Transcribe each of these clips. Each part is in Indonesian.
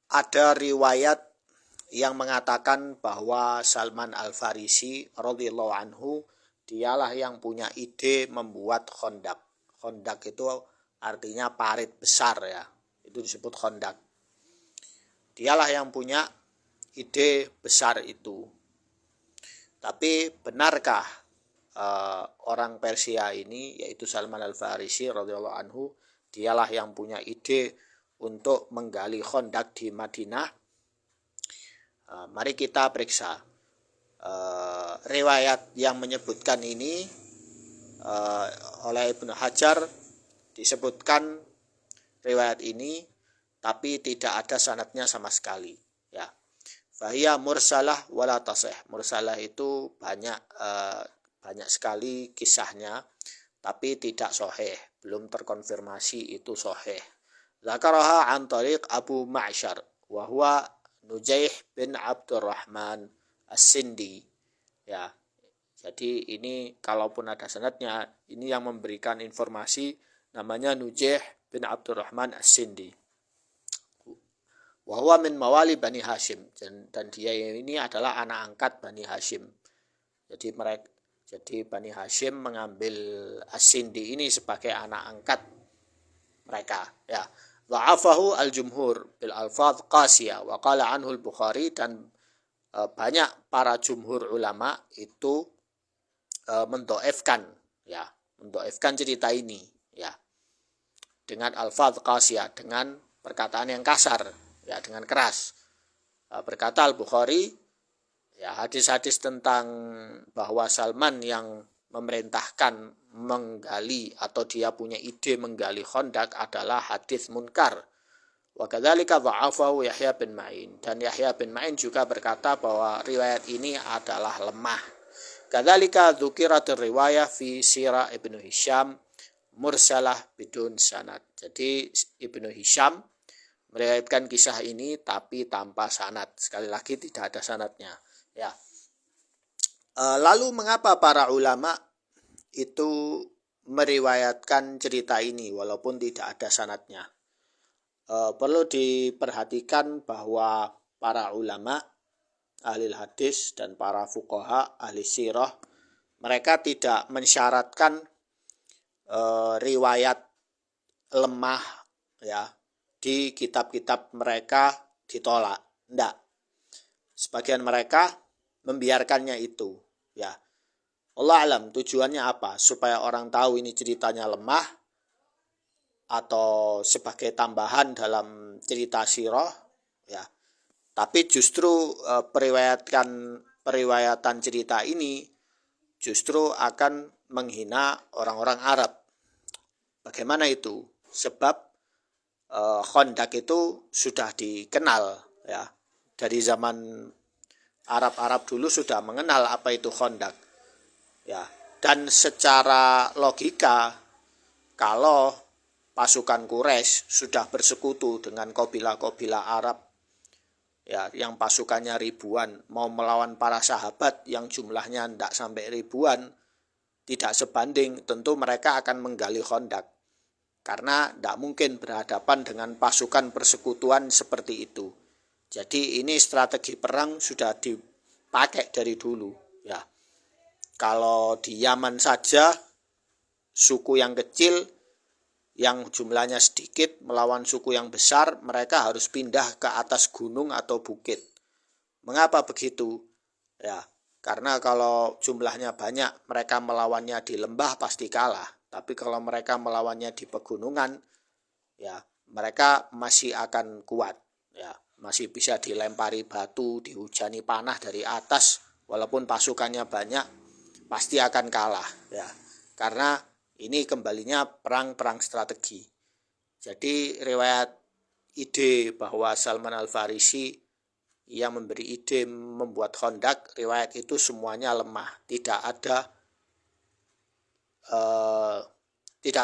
ada riwayat yang mengatakan bahwa Salman Al-Farisi radhiyallahu anhu dialah yang punya ide membuat Khandaq. Khandaq itu artinya parit besar ya. Itu disebut Khandaq. Dialah yang punya ide besar itu. Tapi benarkah orang Persia ini, yaitu Salman Al-Farisi radhiyallahu anhu, dialah yang punya ide untuk menggali Khandaq di Madinah? Mari kita periksa riwayat yang menyebutkan ini oleh Ibnu Hajar. Disebutkan riwayat ini tapi tidak ada sanadnya sama sekali ya. Fahiya mursalah wala tasih. Mursalah itu banyak sekali kisahnya tapi tidak sahih, belum terkonfirmasi itu sahih. Zakaraha an tariq Abu Ma'syar wa huwa Nujaih bin Abdurrahman As-Sindi ya. Jadi ini kalaupun ada sanadnya, ini yang memberikan informasi namanya Nujaih bin Abdurrahman As-Sindi. Wa huwa min mawali Bani Hashim, dan dia ini adalah anak angkat Bani Hashim. Jadi Bani Hashim mengambil As-Sindi ini sebagai anak angkat mereka ya. Dha'afahu al-jumhur bil alfaz qasiyah wa qala anhu al-Bukhari, dan banyak para jumhur ulama itu mendoifkan cerita ini ya dengan alfaz qasiyah, dengan perkataan yang kasar ya, dengan keras. Berkata Al-Bukhari ya, hadis-hadis tentang bahwa Salman yang memerintahkan menggali atau dia punya ide menggali Khandaq adalah hadis munkar. Wa kadzalika dha'afahu Yahya bin Ma'in, dan Yahya bin Ma'in juga berkata bahwa riwayat ini adalah lemah. Kadzalika dzukirat riwayah fi sirah Ibnu Hisham mursalah bidun sanad. Jadi Ibnu Hisham meriwayatkan kisah ini tapi tanpa sanad. Sekali lagi tidak ada sanadnya ya. Lalu mengapa para ulama itu meriwayatkan cerita ini walaupun tidak ada sanadnya? Perlu diperhatikan bahwa para ulama ahli hadis dan para fuqaha ahli sirah, mereka tidak mensyaratkan riwayat lemah ya di kitab-kitab mereka ditolak. Tidak. Sebagian mereka membiarkannya itu ya. Allah alam tujuannya apa? Supaya orang tahu ini ceritanya lemah atau sebagai tambahan dalam cerita sirah ya. Tapi justru periwayatan cerita ini justru akan menghina orang-orang Arab. Bagaimana itu? Sebab Khandaq itu sudah dikenal ya. Dari zaman Arab dulu sudah mengenal apa itu Khandaq ya. Dan secara logika, kalau pasukan Quraisy sudah bersekutu dengan kabilah-kabilah Arab ya, yang pasukannya ribuan, mau melawan para sahabat yang jumlahnya tidak sampai ribuan, tidak sebanding, tentu mereka akan menggali Khandaq. Karena tidak mungkin berhadapan dengan pasukan persekutuan seperti itu. Jadi ini strategi perang sudah dipakai dari dulu ya. Kalau di Yaman saja, suku yang kecil yang jumlahnya sedikit melawan suku yang besar, mereka harus pindah ke atas gunung atau bukit. Mengapa begitu? Ya, karena kalau jumlahnya banyak, mereka melawannya di lembah pasti kalah. Tapi kalau mereka melawannya di pegunungan, ya mereka masih akan kuat. Ya, masih bisa dilempari batu, dihujani panah dari atas, walaupun pasukannya banyak, pasti akan kalah. Ya, karena ini kembalinya perang strategi. Jadi riwayat ide bahwa Salman Al-Farisi yang memberi ide membuat Khandaq, riwayat itu semuanya lemah. Tidak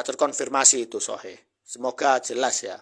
terkonfirmasi itu sahih. Semoga jelas ya.